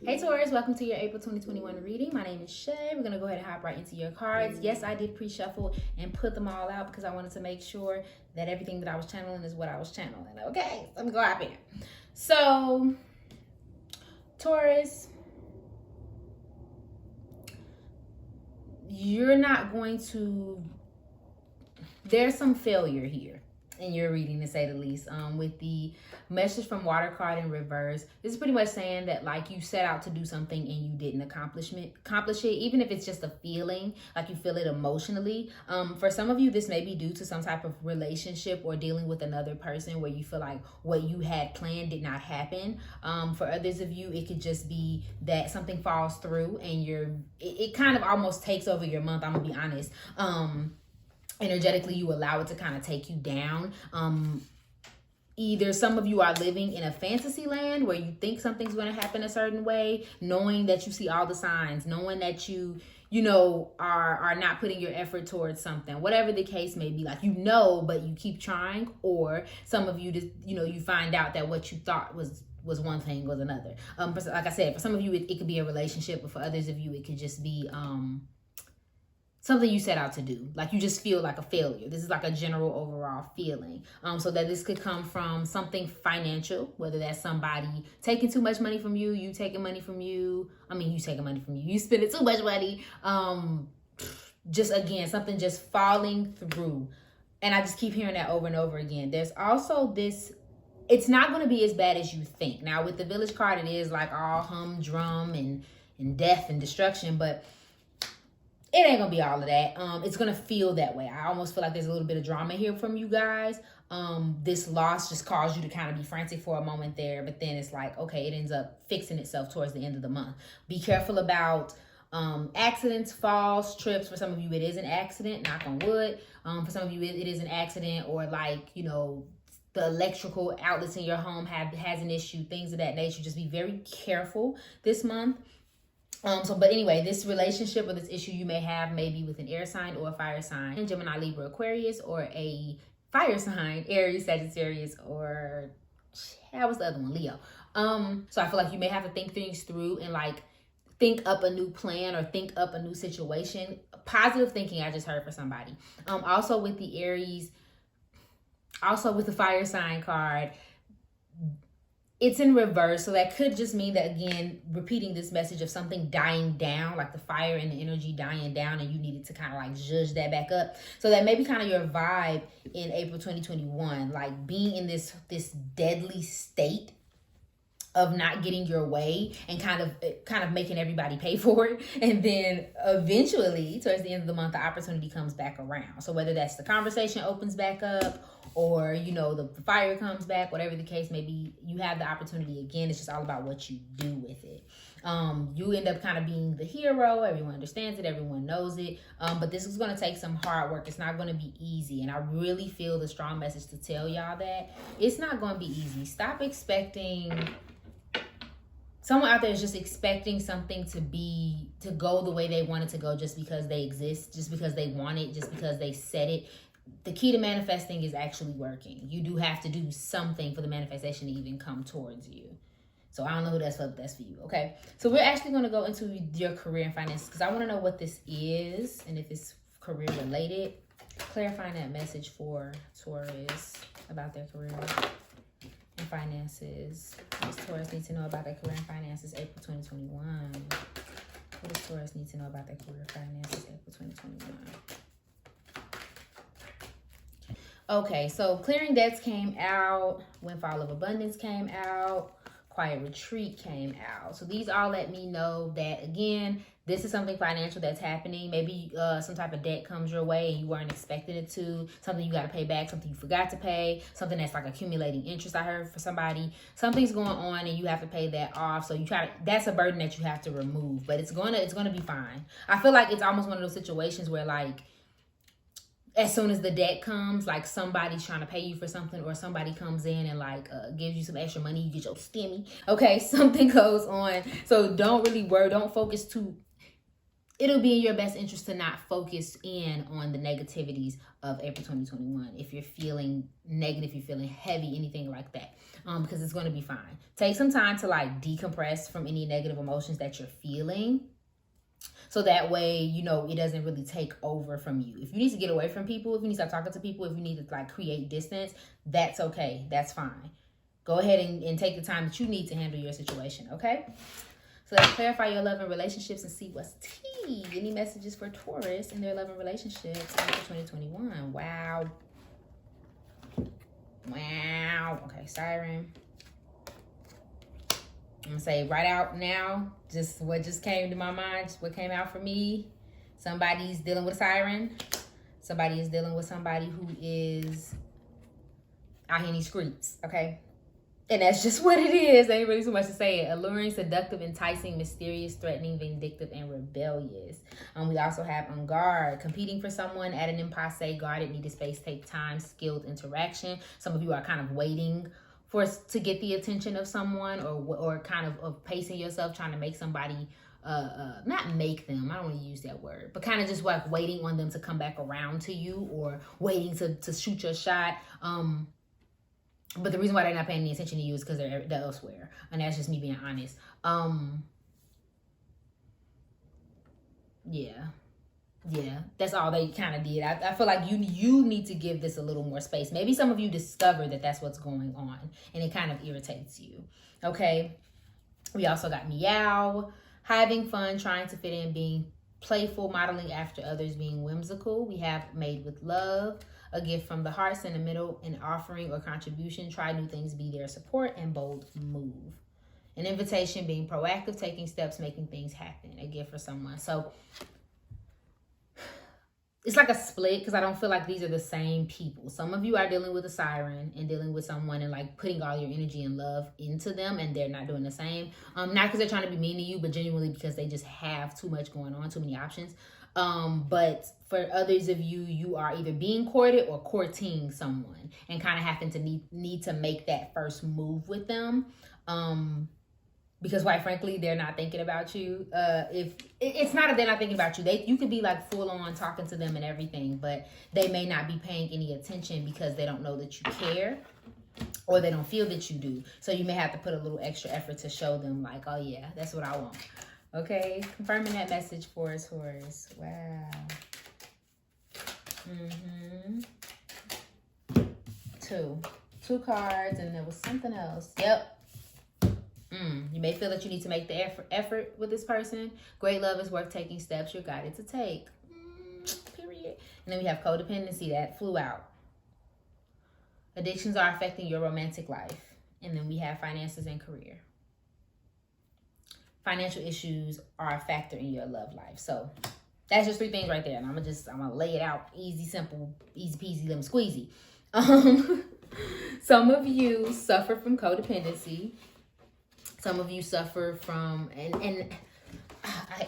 Hey Taurus, welcome to your April 2021 reading. My name is Shay. We're going to go ahead and hop right into your cards. Yes, I did pre-shuffle and put them all out because I wanted to make sure that everything that I was channeling is what I was channeling. Okay, let me go hop in. So, Taurus, you're not going to... There's some failure here in your reading, to say the least. With the message from water card in reverse, this is pretty much saying that like you set out to do something and you didn't accomplish it, even if it's just a feeling, like you feel it emotionally. For some of you, this may be due to some type of relationship or dealing with another person where you feel like what you had planned did not happen. For others of you, it could just be that something falls through and it kind of almost takes over your month. I'm gonna be honest. Energetically, you allow it to kind of take you down. Either some of you are living in a fantasy land where you think something's going to happen a certain way, knowing that you see all the signs, knowing that you are not putting your effort towards something, whatever the case may be. Like, but you keep trying. Or some of you just, you find out that what you thought was one thing was another. Like I said, for some of you, it could be a relationship, but for others of you, it could just be something you set out to do. Like you just feel like a failure. This is like a general overall feeling. So that this could come from something financial, whether that's somebody taking too much money from you, you taking money from you. You taking money from you, you spending too much money. Just again, something just falling through. And I just keep hearing that over and over again. There's also this, it's not going to be as bad as you think. Now with the Village card, it is like all humdrum and death and destruction, but it ain't gonna be all of that. It's gonna feel that way. I almost feel like there's a little bit of drama here from you guys. This loss just caused you to kind of be frantic for a moment there, but then it's like, okay, it ends up fixing itself towards the end of the month. Be careful about accidents, falls, trips. For some of you, it is an accident, knock on wood. For some of you, it is an accident, or like, the electrical outlets in your home has an issue, things of that nature. Just be very careful this month. But anyway, this relationship or this issue you may have maybe with an air sign or a fire sign, Gemini, Libra, Aquarius, or a fire sign, Aries, Sagittarius, or what was the other one? Leo. So I feel like you may have to think things through and like think up a new plan or think up a new situation. Positive thinking, I just heard for somebody. Also with the Aries, also with the fire sign card, it's in reverse. So that could just mean that, again, repeating this message of something dying down, like the fire and the energy dying down, and you needed to kind of like zhuzh that back up. So that may be kind of your vibe in April 2021, like being in this deadly state of not getting your way and kind of making everybody pay for it. And then eventually, towards the end of the month, the opportunity comes back around. So whether that's the conversation opens back up, or, the fire comes back, whatever the case may be, you have the opportunity again. It's just all about what you do with it. You end up kind of being the hero. Everyone understands it. Everyone knows it. But this is going to take some hard work. It's not going to be easy. And I really feel the strong message to tell y'all that it's not going to be easy. Stop expecting... Someone out there is just expecting something to go the way they want it to go just because they exist, just because they want it, just because they said it. The key to manifesting is actually working. You do have to do something for the manifestation to even come towards you. So I don't know who that's for, but that's for you, okay? So we're actually going to go into your career and finances because I want to know what this is and if it's career related. Clarifying that message for Taurus about their career and finances. What does Taurus need to know about their career and finances April 2021? What does Taurus need to know about their career and finances April 2021? Okay, so clearing debts came out, windfall of abundance came out, quiet retreat came out. So these all let me know that, again, this is something financial that's happening. Maybe some type of debt comes your way and you weren't expecting it to. Something you got to pay back, something you forgot to pay, something that's like accumulating interest. I heard for somebody, something's going on and you have to pay that off. So that's a burden that you have to remove, but it's gonna be fine. I feel like it's almost one of those situations where like, as soon as the debt comes, like somebody's trying to pay you for something, or somebody comes in and like gives you some extra money, you get your stimmy. Okay, something goes on. So don't really worry, don't focus too. It'll be in your best interest to not focus in on the negativities of April 2021. If you're feeling negative, you're feeling heavy, anything like that. because it's going to be fine. Take some time to like decompress from any negative emotions that you're feeling. So that way, you know, it doesn't really take over from you. If you need to get away from people, if you need to stop talking to people, if you need to like create distance, that's okay. That's fine. Go ahead and take the time that you need to handle your situation, okay? So let's clarify your love and relationships and see what's tea. Any messages for Taurus in their love and relationships after 2021? Wow. Wow. Okay, Siren. I'm gonna say right out now, just what just came to my mind, just what came out for me. Somebody's dealing with a siren. Somebody is dealing with somebody who is out here in these streets, okay? And that's just what it is. Ain't really too much to say. Alluring, seductive, enticing, mysterious, threatening, vindictive, and rebellious. We also have on guard, competing for someone at an impasse, guarded, needed space, take time, skilled interaction. Some of you are kind of waiting to get the attention of someone, or kind of pacing yourself, trying to make somebody, not make them, I don't want to use that word, but kind of just like waiting on them to come back around to you, or waiting to shoot your shot. But the reason why they're not paying any attention to you is because they're elsewhere. And that's just me being honest. Yeah, that's all they kind of did. I feel like you need to give this a little more space. Maybe some of you discover that that's what's going on, and it kind of irritates you. Okay. We also got meow, having fun, trying to fit in, being playful, modeling after others, being whimsical. We have made with love, a gift from the heart, sentimental, an offering or contribution, try new things, be their support, and bold move. An invitation, being proactive, taking steps, making things happen, a gift for someone. So it's like a split, because I don't feel like these are the same people. Some of you are dealing with a siren and dealing with someone and like putting all your energy and love into them, and they're not doing the same. Not because they're trying to be mean to you, but genuinely because they just have too much going on, too many options. But for others of you, you are either being courted or courting someone, and kind of having to need to make that first move with them. Because quite frankly, they're not thinking about you. If it's not that they're not thinking about you, you could be like full on talking to them and everything, but they may not be paying any attention because they don't know that you care, or they don't feel that you do. So you may have to put a little extra effort to show them like, oh yeah, that's what I want. Okay, confirming that message for us, Taurus. Wow. Two cards, and there was something else. Yep. You may feel that you need to make the effort with this person. Great love is worth taking steps you're guided to take. Period. And then we have codependency that flew out. Addictions are affecting your romantic life. And then we have finances and career. Financial issues are a factor in your love life. So that's just 3 things right there. And I'm gonna lay it out easy, simple, easy peasy, lemon squeezy. Some of you suffer from codependency. Some of you suffer from, and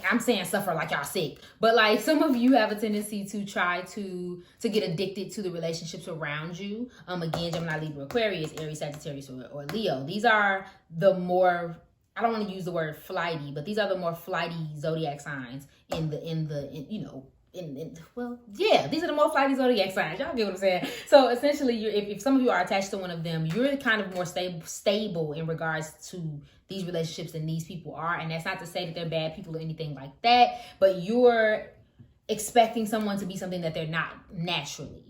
I'm saying suffer like y'all sick, but like some of you have a tendency to try to get addicted to the relationships around you. Again, Gemini, Libra, Aquarius, Aries, Sagittarius, or Leo. These are the more, I don't want to use the word flighty, but these are the more flighty zodiac signs these are the more flighty zodiac signs. Y'all get what I'm saying? So essentially, if some of you are attached to one of them, you're kind of more stable in regards to these relationships than these people are. And that's not to say that they're bad people or anything like that, but you're expecting someone to be something that they're not naturally.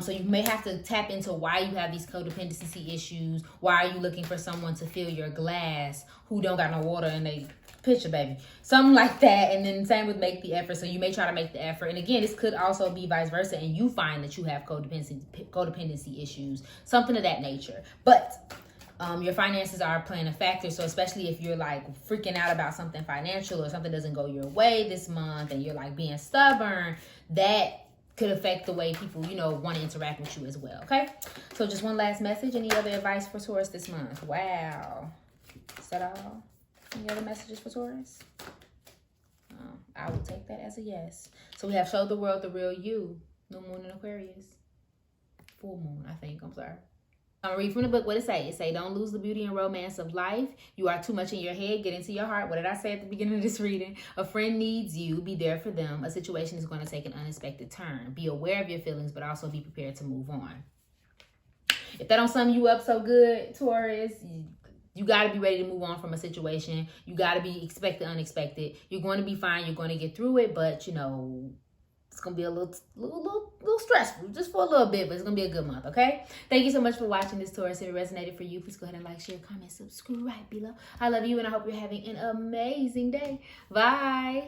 So you may have to tap into why you have these codependency issues. Why are you looking for someone to fill your glass who don't got no water in their pitcher, baby? Something like that. And then same with make the effort. So you may try to make the effort. And again, this could also be vice versa, and you find that you have codependency issues, something of that nature. But your finances are playing a factor. So especially if you're like freaking out about something financial, or something doesn't go your way this month, and you're like being stubborn, that could affect the way people, want to interact with you as well. Okay. So just one last message. Any other advice for Taurus this month? Wow. Is that all? Any other messages for Taurus? I will take that as a yes. So we have Show the World the Real You. New Moon in Aquarius. Full moon, I think. I'm sorry. I'm going to read from the book what it say. It say, don't lose the beauty and romance of life. You are too much in your head. Get into your heart. What did I say at the beginning of this reading? A friend needs you. Be there for them. A situation is going to take an unexpected turn. Be aware of your feelings, but also be prepared to move on. If that don't sum you up so good, Taurus, you got to be ready to move on from a situation. You got to be expect the unexpected. You're going to be fine. You're going to get through it, but you know, it's going to be a little stressful just for a little bit, but it's going to be a good month, okay? Thank you so much for watching this, Taurus. If it resonated for you, please go ahead and like, share, comment, subscribe below. I love you, and I hope you're having an amazing day. Bye.